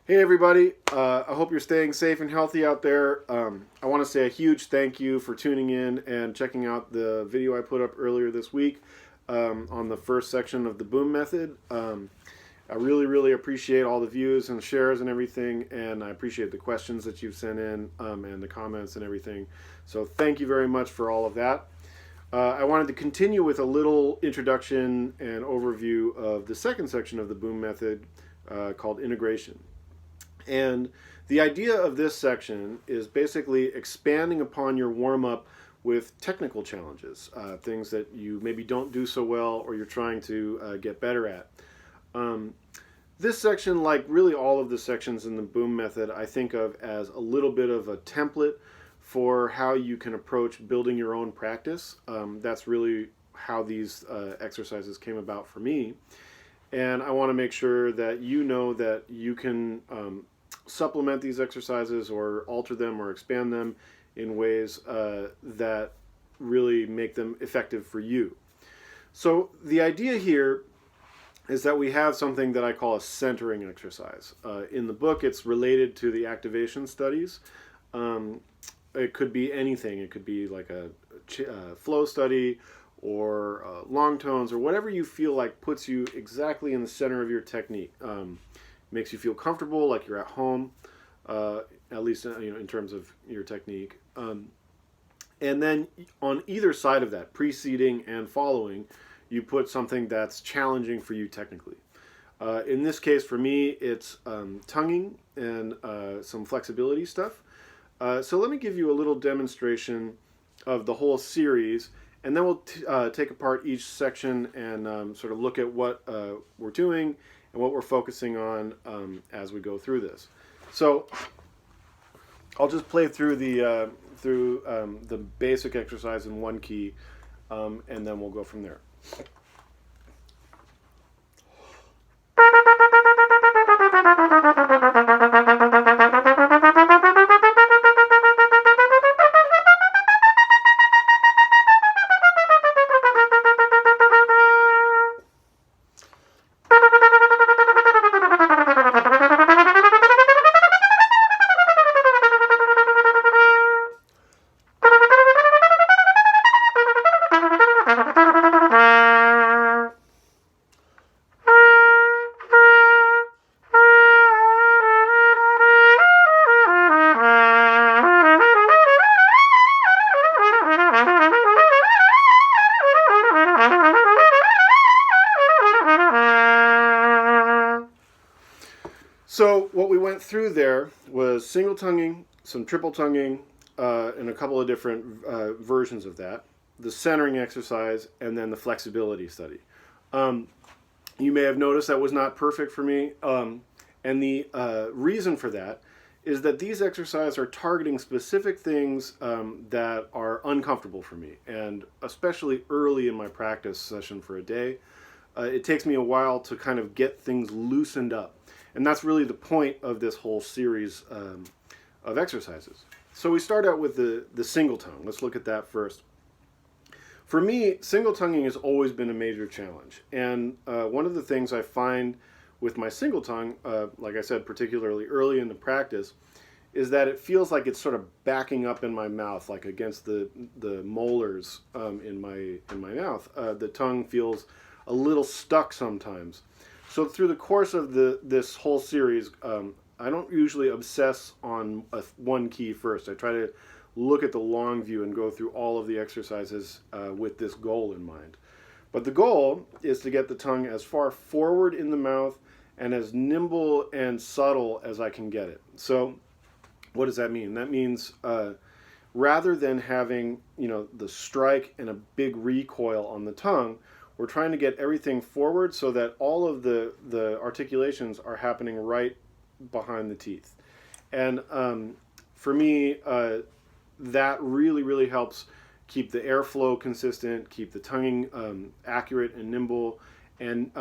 Hey everybody, I hope you're staying safe and healthy out there. I want to say a huge thank you for tuning in and checking out the video I put up earlier this week on the first section of the boom method. I really appreciate all the views and shares and everything, and I appreciate the questions that you've sent in and the comments and everything. So thank you very much for all of that. I wanted to continue with a little introduction and overview of the second section of the boom method called integration. And the idea of this section is basically expanding upon your warm up with technical challenges, things that you maybe don't do so well or you're trying to get better at. Um, this section, like really all of the sections in the boom method, I think of as a little bit of a template for how you can approach building your own practice. That's really how these exercises came about for me. And I want to make sure that you know that you can supplement these exercises or alter them or expand them in ways that really make them effective for you. So the idea here is that we have something that I call a centering exercise. In the book, it's related to the activation studies. It could be anything. It could be like a flow study or long tones or whatever you feel like puts you exactly in the center of your technique. Makes you feel comfortable, like you're at home, at least in terms of your technique. And then on either side of that, preceding and following, you put something that's challenging for you technically. In this case, for me, it's tonguing and some flexibility stuff. So let me give you a little demonstration of the whole series, and then we'll take apart each section and sort of look at what we're doing and what we're focusing on as we go through this. So I'll just play through the basic exercise in one key, and then we'll go from there. So what we went through there was single tonguing, some triple tonguing, and a couple of different versions of that, the centering exercise, and then the flexibility study. You may have noticed that was not perfect for me, and the reason for that is that these exercises are targeting specific things that are uncomfortable for me, and especially early in my practice session for a day, it takes me a while to kind of get things loosened up. And that's really the point of this whole series of exercises. So we start out with the single tongue. Let's look at that first. For me, single tonguing has always been a major challenge. And one of the things I find with my single tongue, like I said, particularly early in the practice, is that it feels like it's sort of backing up in my mouth, like against the molars in my mouth. The tongue feels a little stuck sometimes. So through the course of this whole series, I don't usually obsess on one key first. I try to look at the long view and go through all of the exercises with this goal in mind. But the goal is to get the tongue as far forward in the mouth and as nimble and subtle as I can get it. So what does that mean? That means rather than having the strike and a big recoil on the tongue, we're trying to get everything forward so that all of the articulations are happening right behind the teeth. And for me, that really helps keep the airflow consistent, keep the tonguing accurate and nimble, and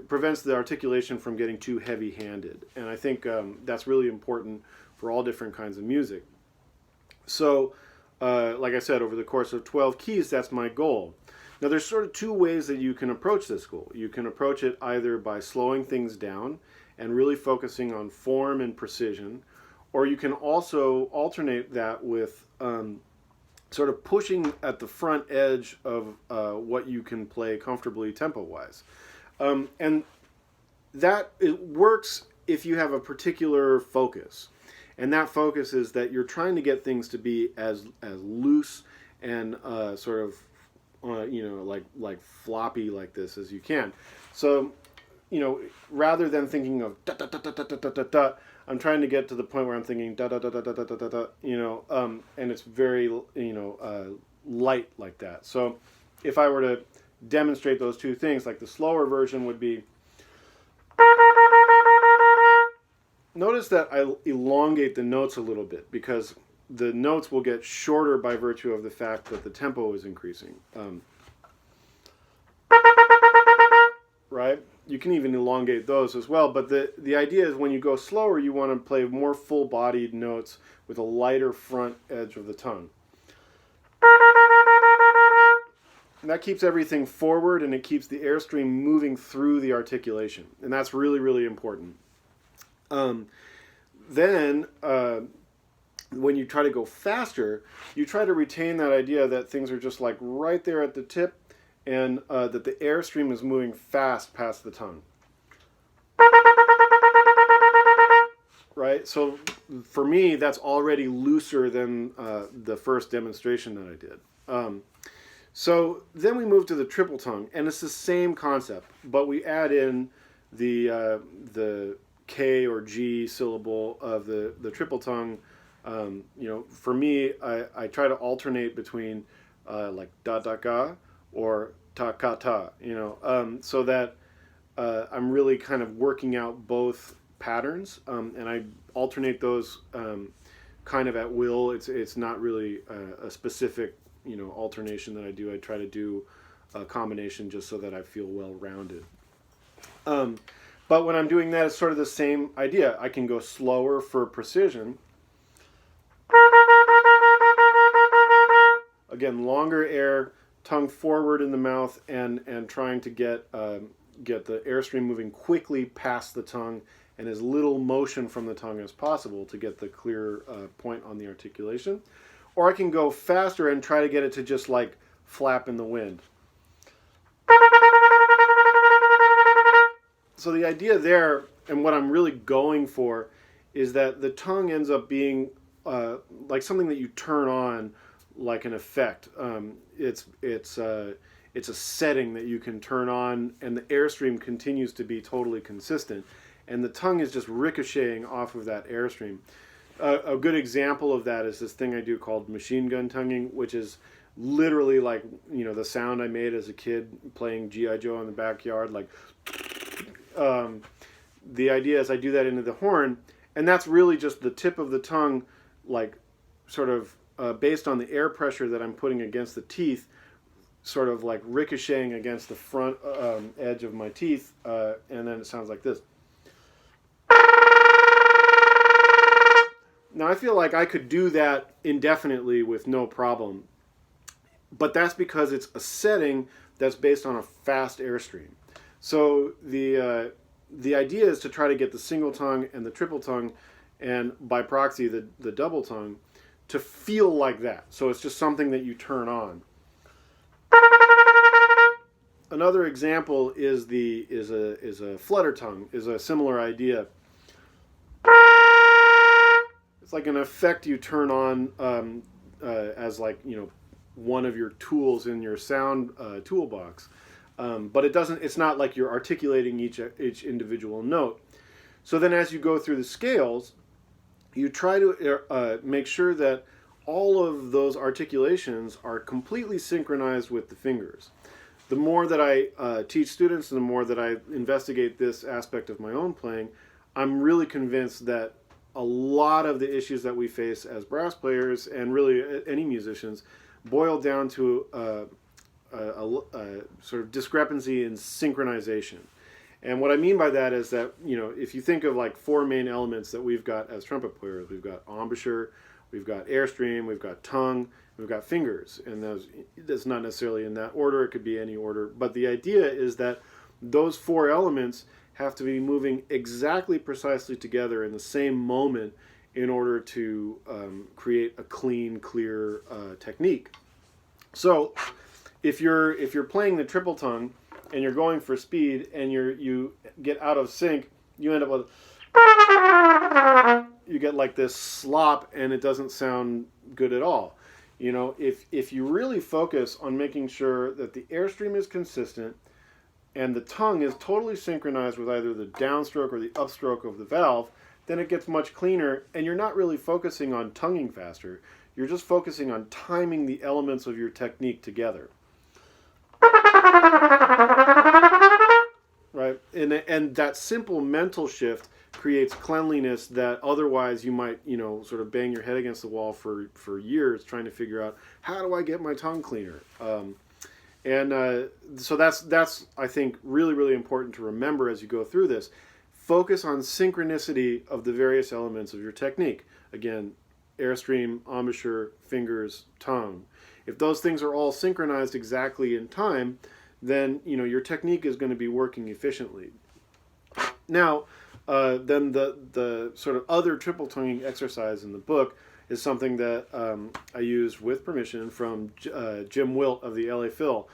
prevents the articulation from getting too heavy-handed. And I think that's really important for all different kinds of music. So, like I said, over the course of 12 keys, that's my goal. Now, there's sort of two ways that you can approach this goal. You can approach it either by slowing things down and really focusing on form and precision. Or you can also alternate that with sort of pushing at the front edge of what you can play comfortably tempo-wise. And that it works if you have a particular focus. And that focus is that you're trying to get things to be as loose and sort of like floppy like this as you can. So, rather than thinking of da da da da da da da da, I'm trying to get to the point where I'm thinking da da da da da da da da, and it's very light like that. So, if I were to demonstrate those two things, like the slower version would be. Notice that I elongate the notes a little bit because the notes will get shorter by virtue of the fact that the tempo is increasing. Right? You can even elongate those as well, but the idea is when you go slower, you want to play more full-bodied notes with a lighter front edge of the tongue. And that keeps everything forward, and it keeps the airstream moving through the articulation, and that's really, really important. Then, when you try to go faster, you try to retain that idea that things are just like right there at the tip, and that the airstream is moving fast past the tongue. Right? So for me, that's already looser than the first demonstration that I did. So then we move to the triple tongue, and it's the same concept, but we add in the K or G syllable of the triple tongue. For me, I try to alternate between like da da ga or ta ka ta, so that I'm really kind of working out both patterns, and I alternate those kind of at will. It's not really a specific alternation that I do. I try to do a combination just so that I feel well-rounded. But when I'm doing that, it's sort of the same idea. I can go slower for precision. Again, longer air, tongue forward in the mouth, and trying to get the airstream moving quickly past the tongue and as little motion from the tongue as possible to get the clear point on the articulation. Or I can go faster and try to get it to just like flap in the wind. So the idea there, and what I'm really going for, is that the tongue ends up being like something that you turn on, like an effect. It's a setting that you can turn on, and the airstream continues to be totally consistent, and the tongue is just ricocheting off of that airstream. A good example of that is this thing I do called machine gun tonguing, which is literally like the sound I made as a kid playing G.I. Joe in the backyard, like. The idea is I do that into the horn, and that's really just the tip of the tongue, like sort of based on the air pressure that I'm putting against the teeth, sort of like ricocheting against the front edge of my teeth, and then it sounds like this. Now I feel like I could do that indefinitely with no problem, but that's because it's a setting that's based on a fast airstream. So the idea is to try to get the single tongue and the triple tongue, and by proxy the double tongue, to feel like that. So it's just something that you turn on. Another example is a flutter tongue, is a similar idea. It's like an effect you turn on as like one of your tools in your sound toolbox. But it's not like you're articulating each individual note. So then as you go through the scales, you try to make sure that all of those articulations are completely synchronized with the fingers. The more that I teach students and the more that I investigate this aspect of my own playing, I'm really convinced that a lot of the issues that we face as brass players, and really any musicians, boil down to a sort of discrepancy in synchronization. And what I mean by that is that, if you think of like four main elements that we've got as trumpet players, we've got embouchure, we've got airstream, we've got tongue, we've got fingers. And that's not necessarily in that order, it could be any order. But the idea is that those four elements have to be moving exactly precisely together in the same moment in order to create a clean, clear technique. So if you're playing the triple tongue and you're going for speed and you get out of sync, you end up with you get like this slop and it doesn't sound good at all. You know, if you really focus on making sure that the airstream is consistent and the tongue is totally synchronized with either the downstroke or the upstroke of the valve, then it gets much cleaner, and you're not really focusing on tonguing faster. You're just focusing on timing the elements of your technique together. Right? And that simple mental shift creates cleanliness that otherwise you might, sort of bang your head against the wall for years trying to figure out, how do I get my tongue cleaner? So that's I think really, really important to remember as you go through this. Focus on synchronicity of the various elements of your technique. Again, airstream, embouchure, fingers, tongue. If those things are all synchronized exactly in time, then your technique is going to be working efficiently. Now, then the sort of other triple tonguing exercise in the book is something that I used with permission from Jim Wilt of the LA Phil,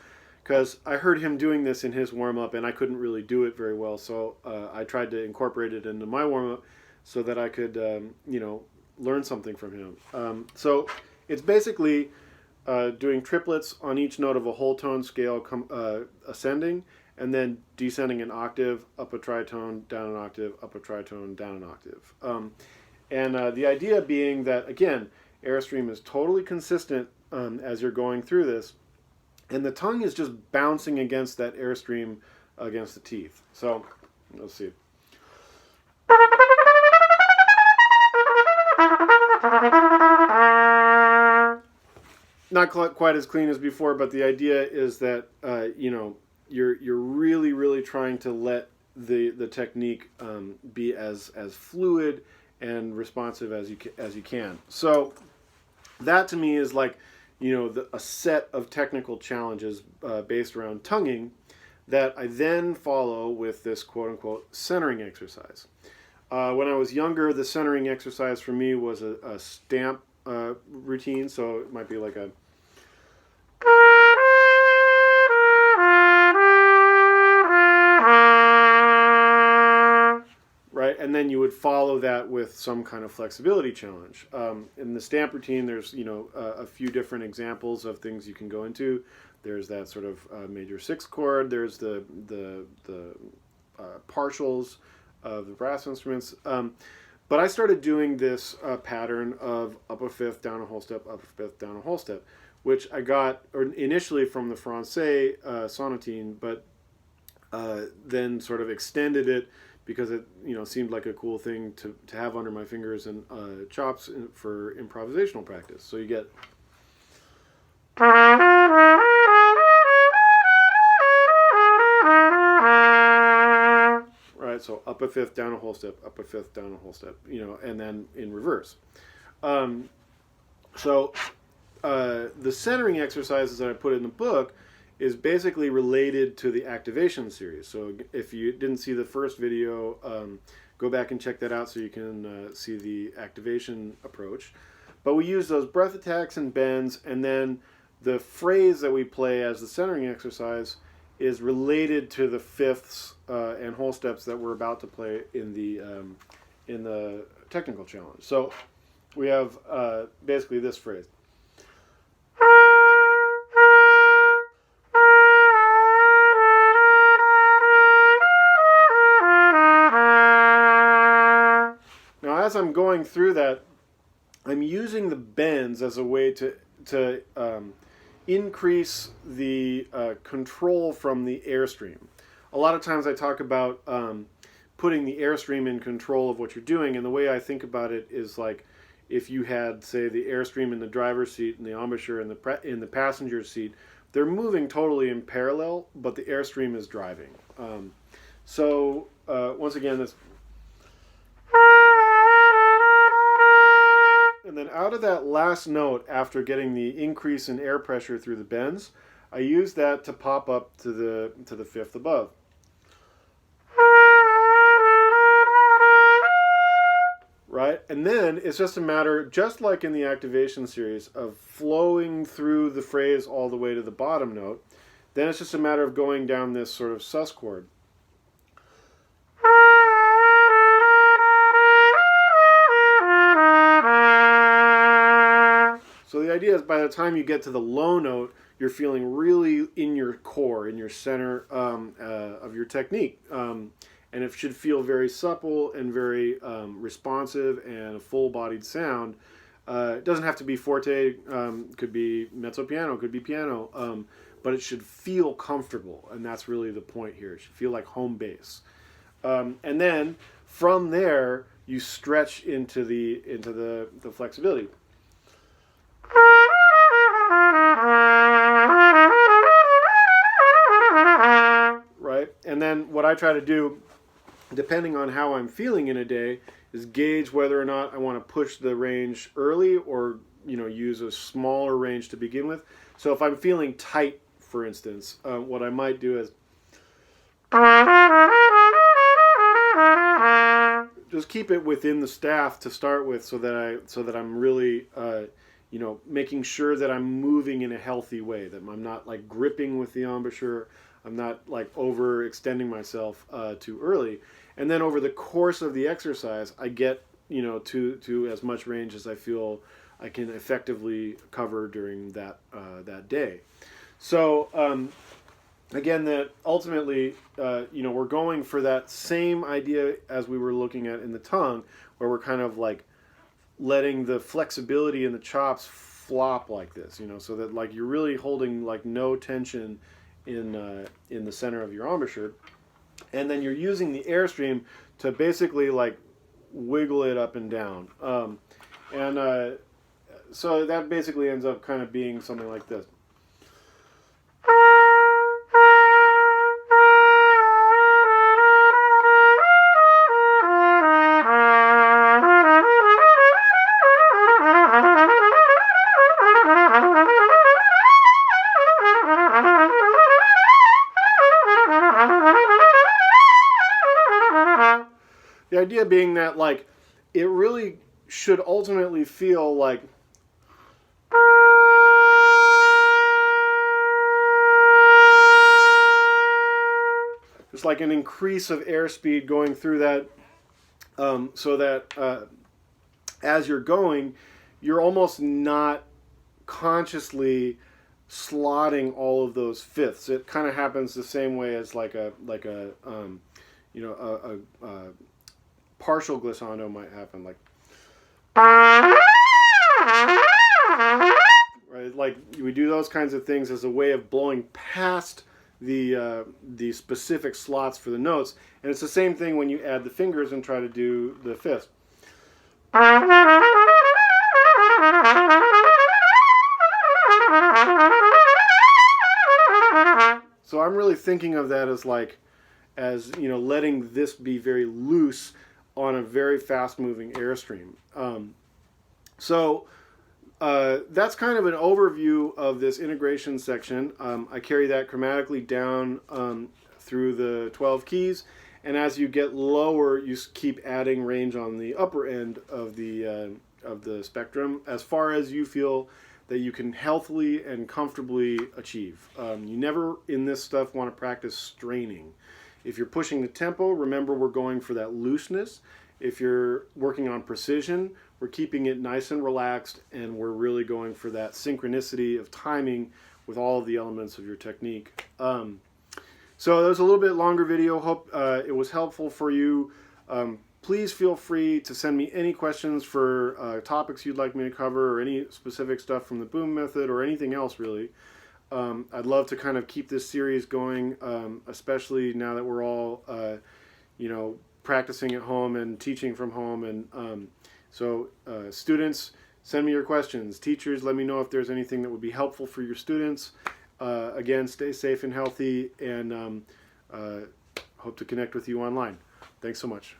because I heard him doing this in his warm-up and I couldn't really do it very well, so I tried to incorporate it into my warm-up so that I could learn something from him. So it's basically doing triplets on each note of a whole tone scale ascending, and then descending an octave, up a tritone, down an octave, up a tritone, down an octave. The idea being that, again, airstream is totally consistent as you're going through this, and the tongue is just bouncing against that airstream against the teeth. So, let's see. Not quite as clean as before, but the idea is that you're really, really trying to let the technique be as fluid and responsive as you can. So that to me is like a set of technical challenges based around tonguing that I then follow with this quote unquote centering exercise. When I was younger, the centering exercise for me was a stamp routine, so it might be like a right, and then you would follow that with some kind of flexibility challenge. In the stamp routine, there's a few different examples of things you can go into. There's that sort of major sixth chord. There's the partials of the brass instruments. But I started doing this pattern of up a fifth, down a whole step, up a fifth, down a whole step, which I got initially from the Francais sonatine, but then sort of extended it because it seemed like a cool thing to have under my fingers and chops for improvisational practice. So you get right, so up a fifth, down a whole step, up a fifth, down a whole step, and then in reverse. So the centering exercises that I put in the book is basically related to the activation series. So if you didn't see the first video, go back and check that out so you can see the activation approach. But we use those breath attacks and bends, and then the phrase that we play as the centering exercise is related to the fifths and whole steps that we're about to play in the technical challenge. So we have basically this phrase. Now, as I'm going through that, I'm using the bends as a way to increase the control from the airstream. A lot of times I talk about putting the airstream in control of what you're doing, and the way I think about it is like if you had, say, the airstream in the driver's seat and the embouchure in the passenger seat. They're moving totally in parallel, but the airstream is driving. Once again, this. And then out of that last note, after getting the increase in air pressure through the bends, I use that to pop up to the fifth above. And then it's just a matter, just like in the activation series, of flowing through the phrase all the way to the bottom note. Then it's just a matter of going down this sort of sus chord. So the idea is by the time you get to the low note, you're feeling really in your core, in your center of your technique. And it should feel very supple and very responsive and a full-bodied sound. It doesn't have to be forte, could be mezzo piano, could be piano, but it should feel comfortable, and that's really the point here. It should feel like home base. And then from there, you stretch into the flexibility. Right? And then what I try to do, depending on how I'm feeling in a day, is gauge whether or not I want to push the range early or, use a smaller range to begin with. So if I'm feeling tight, for instance, what I might do is just keep it within the staff to start with, so that I'm really making sure that I'm moving in a healthy way, that I'm not like gripping with the embouchure, I'm not like overextending myself too early. And then over the course of the exercise, I get to as much range as I feel I can effectively cover during that day. So again, that ultimately, we're going for that same idea as we were looking at in the tongue, where we're kind of like letting the flexibility in the chops flop like this, so that like you're really holding like no tension in the center of your embouchure, and then you're using the airstream to basically like wiggle it up and down, so that basically ends up kind of being something like this. The idea being that like it really should ultimately feel like just like an increase of airspeed going through that, so that as you're going, you're almost not consciously slotting all of those fifths. It kind of happens the same way as like a partial glissando might happen, like right, like we do those kinds of things as a way of blowing past the specific slots for the notes, and it's the same thing when you add the fingers and try to do the fifth. So I'm really thinking of that as letting this be very loose on a very fast-moving airstream. That's kind of an overview of this integration section. I carry that chromatically down through the 12 keys, and as you get lower, you keep adding range on the upper end of the spectrum, as far as you feel that you can healthily and comfortably achieve. You never in this stuff want to practice straining. If you're pushing the tempo, remember we're going for that looseness. If you're working on precision, we're keeping it nice and relaxed, and we're really going for that synchronicity of timing with all of the elements of your technique. So that was a little bit longer video. Hope it was helpful for you. Please feel free to send me any questions for topics you'd like me to cover, or any specific stuff from the boom method, or anything else really. I'd love to kind of keep this series going, especially now that we're all, practicing at home and teaching from home. And so students, send me your questions. Teachers, let me know if there's anything that would be helpful for your students. Again, stay safe and healthy, and hope to connect with you online. Thanks so much.